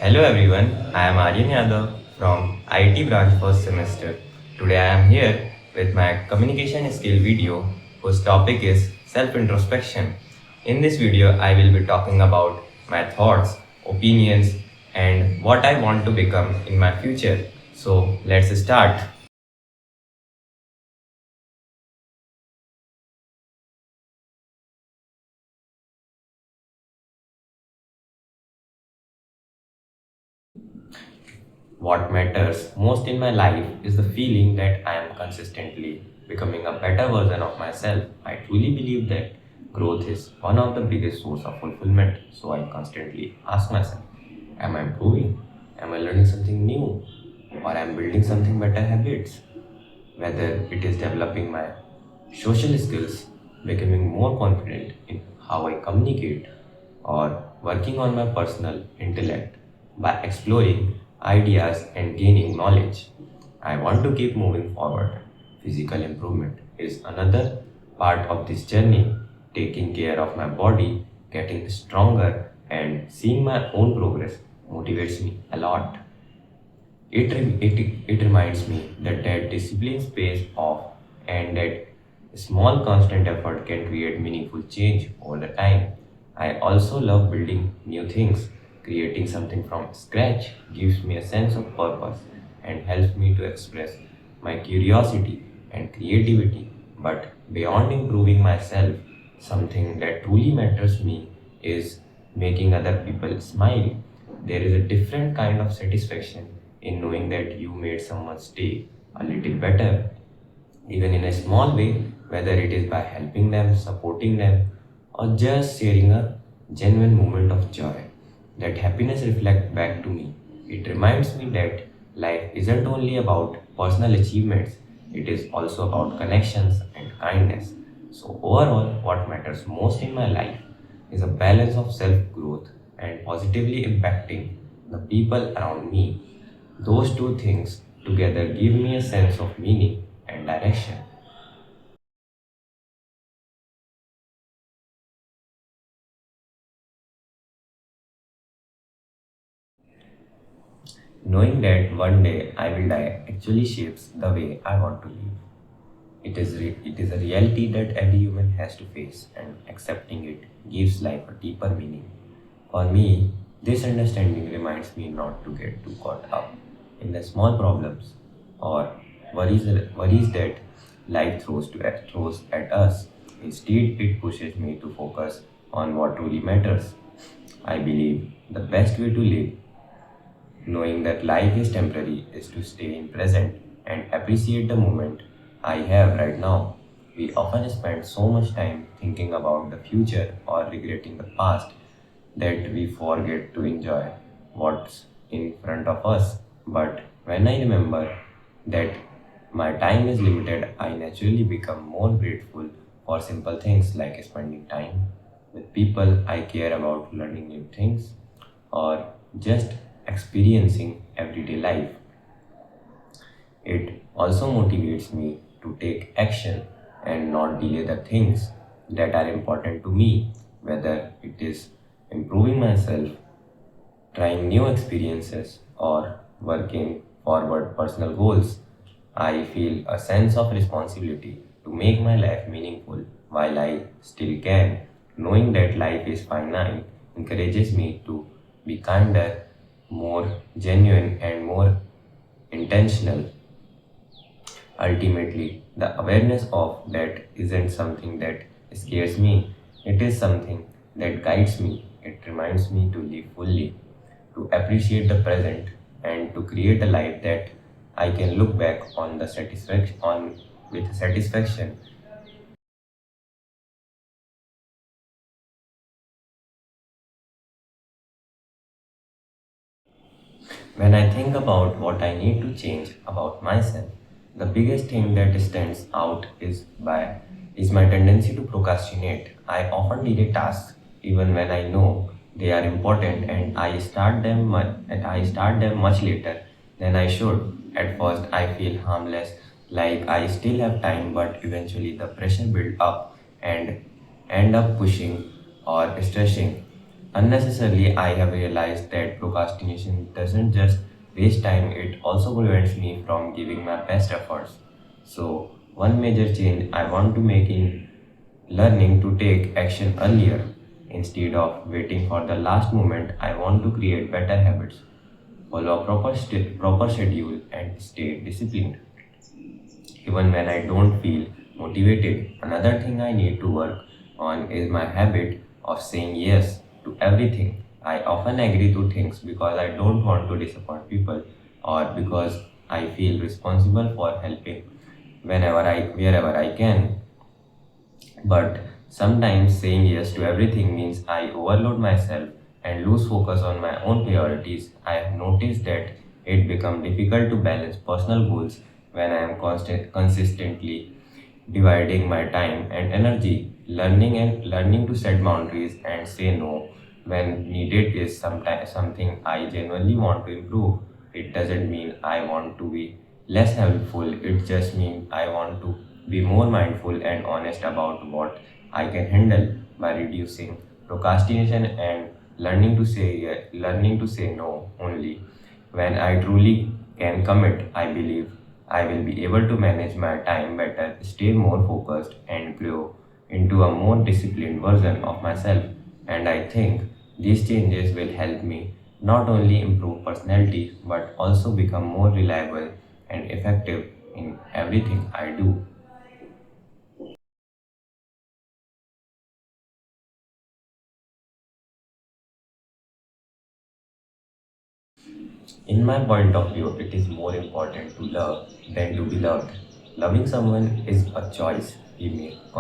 Hello everyone, I am Aryan Yadav from IT branch first semester. Today I am here with my communication skill video whose topic is self-introspection. In this video I will be talking about my thoughts, opinions and what I want to become in my future. So let's start. What matters most in my life is the feeling that I am consistently becoming a better version of myself. I truly believe that growth is one of the biggest source of fulfillment. So I constantly ask myself, am I improving? Am I learning something new? Or am I building something better habits? Whether it is developing my social skills, becoming more confident in how I communicate, or working on my personal intellect by exploring ideas and gaining knowledge. I want to keep moving forward. Physical improvement is another part of this journey. Taking care of my body, getting stronger, and seeing my own progress motivates me a lot. It reminds me that discipline pays off and that small constant effort can create meaningful change over the time. I also love building new things. Creating something from scratch gives me a sense of purpose and helps me to express my curiosity and creativity. But beyond improving myself, something that truly matters me is making other people smile. There is a different kind of satisfaction in knowing that you made someone's day a little better, even in a small way, whether it is by helping them, supporting them, or just sharing a genuine moment of joy. That happiness reflects back to me. It reminds me that life isn't only about personal achievements, it is also about connections and kindness. So, overall, what matters most in my life is a balance of self growth and positively impacting the people around me. Those two things together give me a sense of meaning and direction. Knowing that one day I will die actually shapes the way I want to live. It is a reality that every human has to face, and accepting it gives life a deeper meaning. For me, this understanding reminds me not to get too caught up in the small problems or worries that life throws at us. Instead, it pushes me to focus on what truly matters. I believe the best way to live, knowing that life is temporary, is to stay in present and appreciate the moment I have right now. We often spend so much time thinking about the future or regretting the past that we forget to enjoy what's in front of us. But when I remember that my time is limited, I naturally become more grateful for simple things like spending time with people I care about, learning new things, or just experiencing everyday life. It also motivates me to take action and not delay the things that are important to me, whether it is improving myself, trying new experiences, or working forward personal goals. I feel a sense of responsibility to make my life meaningful while I still can. Knowing that life is finite encourages me to be kinder, more genuine, and more intentional. Ultimately, the awareness of that isn't something that scares me, it is something that guides me. It reminds me to live fully, to appreciate the present, and to create a life that I can look back on the satisfaction on with satisfaction. When I think about what I need to change about myself, the biggest thing that stands out is my tendency to procrastinate. I often delay tasks even when I know they are important, and I start them much later than I should. At first I feel harmless, like I still have time, but eventually the pressure builds up and end up pushing or stressing Unnecessarily, I have realized that procrastination doesn't just waste time, it also prevents me from giving my best efforts. So, one major change I want to make in learning to take action earlier. Instead of waiting for the last moment, I want to create better habits, follow a proper schedule, and stay disciplined even when I don't feel motivated. Another thing I need to work on is my habit of saying yes to everything. I often agree to things because I don't want to disappoint people or because I feel responsible for helping wherever I can. But sometimes saying yes to everything means I overload myself and lose focus on my own priorities. I have noticed that it becomes difficult to balance personal goals when I am consistently dividing my time and energy. Learning to set boundaries and say no when needed is sometimes something I genuinely want to improve. It doesn't mean I want to be less helpful, it just means I want to be more mindful and honest about what I can handle by reducing procrastination and learning to say no only when I truly can commit. I believe I will be able to manage my time better, stay more focused, and grow into a more disciplined version of myself. And I think these changes will help me not only improve personality but also become more reliable and effective in everything I do. In my point of view, it is more important to love than to be loved. Loving someone is a choice we make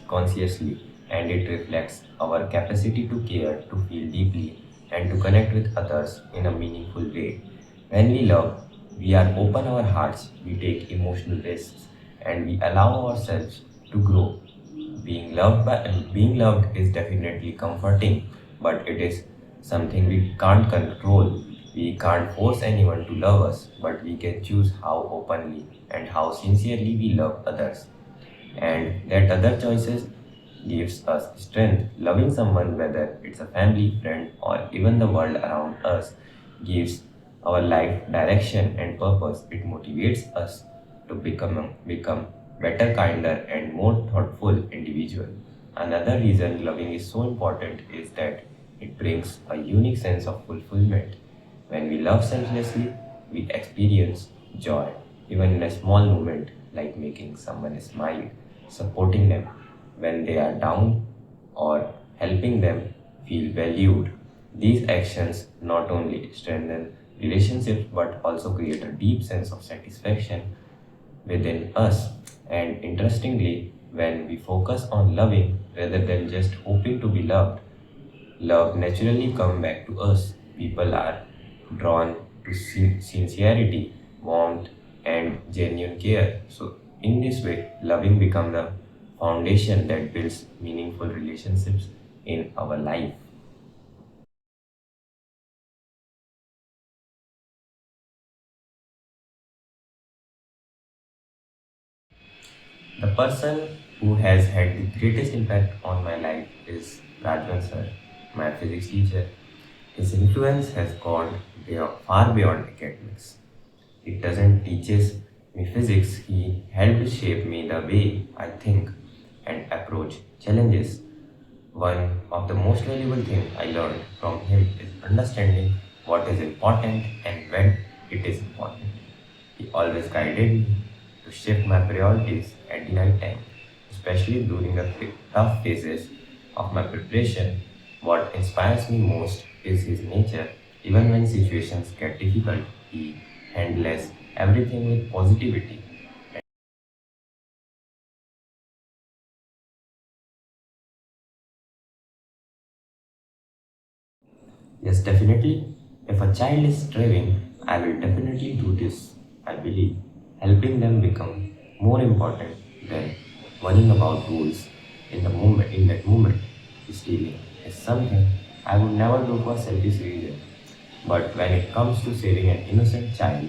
consciously, and it reflects our capacity to care, to feel deeply, and to connect with others in a meaningful way. When we love, we are open our hearts, we take emotional risks, and we allow ourselves to grow. Being loved is definitely comforting, but it is something we can't control. We can't force anyone to love us, but we can choose how openly and how sincerely we love others. And that other choices gives us strength. Loving someone, whether it's a family, friend, or even the world around us, gives our life direction and purpose. It motivates us to become better, kinder, and more thoughtful individual. Another reason loving is so important is that it brings a unique sense of fulfillment. When we love selflessly, we experience joy, even in a small moment like making someone smile, supporting them when they are down, or helping them feel valued. These actions not only strengthen relationships but also create a deep sense of satisfaction within us. And interestingly, when we focus on loving rather than just hoping to be loved, love naturally comes back to us. People are drawn to sincerity, warmth, and genuine care. So, in this way, loving becomes the foundation that builds meaningful relationships in our life. The person who has had the greatest impact on my life is Rajvan sir, my physics teacher. His influence has gone far beyond academics. It doesn't teaches me physics, he helped shape me the way I think and approach challenges. One of the most valuable things I learned from him is understanding what is important and when it is important. He always guided me to shift my priorities at the right time, especially during the tough phases of my preparation. What inspires me most is his nature. Even when situations get difficult, he handles everything with positivity. Yes, definitely. If a child is striving, I will definitely do this. I believe helping them become more important than worrying about goals in that moment. Stealing is something I would never do for selfish reason. But when it comes to saving an innocent child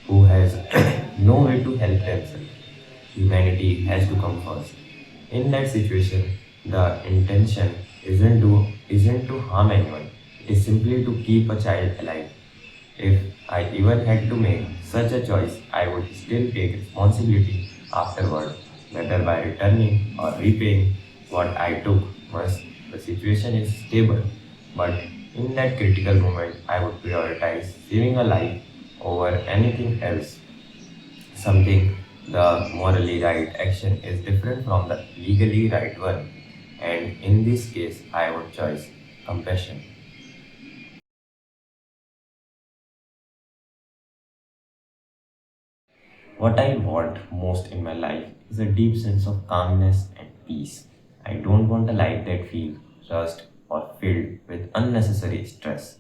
who has no way to help themselves, humanity has to come first. In that situation, the intention isn't to harm anyone. It is simply to keep a child alive. If I even had to make such a choice, I would still take responsibility afterward, whether by returning or repaying what I took once the situation is stable. But in that critical moment, I would prioritize saving a life over anything else. Something the morally right action is different from the legally right one. And in this case, I would choose compassion. What I want most in my life is a deep sense of calmness and peace. I don't want a life that feels rushed or filled with unnecessary stress.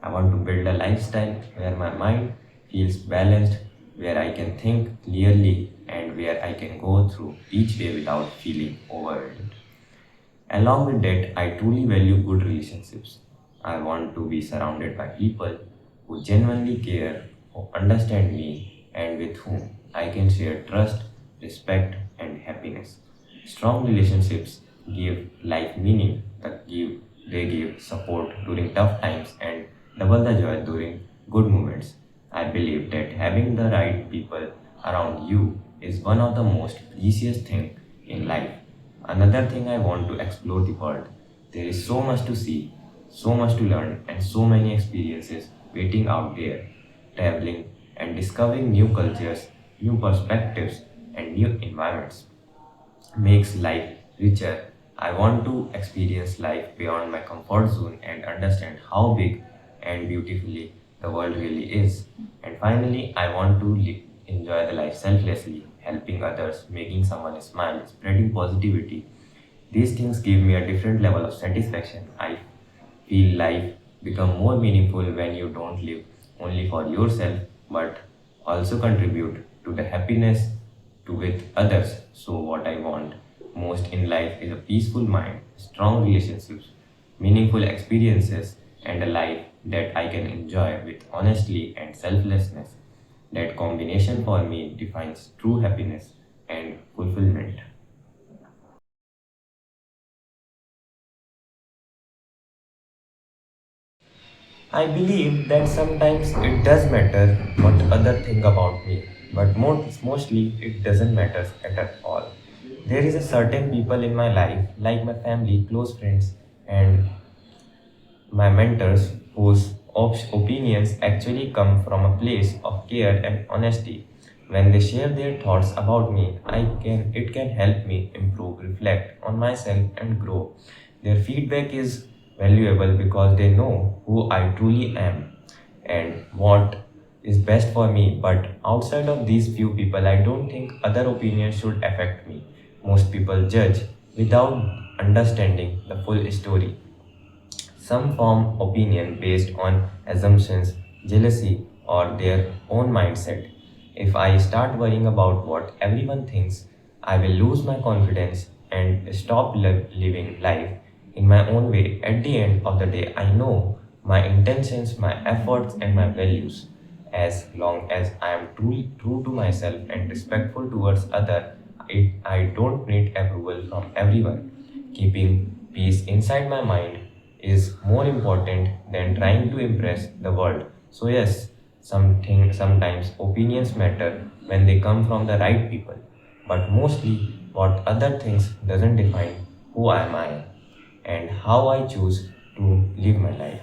I want to build a lifestyle where my mind feels balanced, where I can think clearly, and where I can go through each day without feeling overwhelmed. Along with that, I truly value good relationships. I want to be surrounded by people who genuinely care, who understand me, and with whom I can share trust, respect, and happiness. Strong relationships give life meaning, they give support during tough times and double the joy during good moments. I believe that having the right people around you is one of the most precious things in life. Another thing I want to explore the world. There is so much to see, so much to learn, and so many experiences waiting out there. Traveling and discovering new cultures, new perspectives, and new environments makes life richer. I want to experience life beyond my comfort zone and understand how big and beautifully the world really is. And finally, I want to enjoy the life selflessly, helping others, making someone smile, spreading positivity. These things give me a different level of satisfaction. I feel life become more meaningful when you don't live only for yourself but also contribute to the happiness to with others. So what I want most in life is a peaceful mind, strong relationships, meaningful experiences, and a life that I can enjoy with honesty and selflessness. That combination for me defines true happiness and fulfillment. I believe that sometimes it does matter what others think about me, but mostly it doesn't matter at all. There is a certain people in my life, like my family, close friends, and my mentors, whose opinions actually come from a place of care and honesty. When they share their thoughts about me, it can help me improve, reflect on myself, and grow. Their feedback is valuable because they know who I truly am and what is best for me. But outside of these few people, I don't think other opinions should affect me. Most people judge without understanding the full story. Some form opinion based on assumptions, jealousy, or their own mindset. If I start worrying about what everyone thinks, I will lose my confidence and stop living life in my own way. At the end of the day, I know my intentions, my efforts, and my values. As long as I am truly true to myself and respectful towards others, I don't need approval from everyone. Keeping peace inside my mind is more important than trying to impress the world. So yes, sometimes opinions matter when they come from the right people, but mostly what other things doesn't define who am I and how I choose to live my life.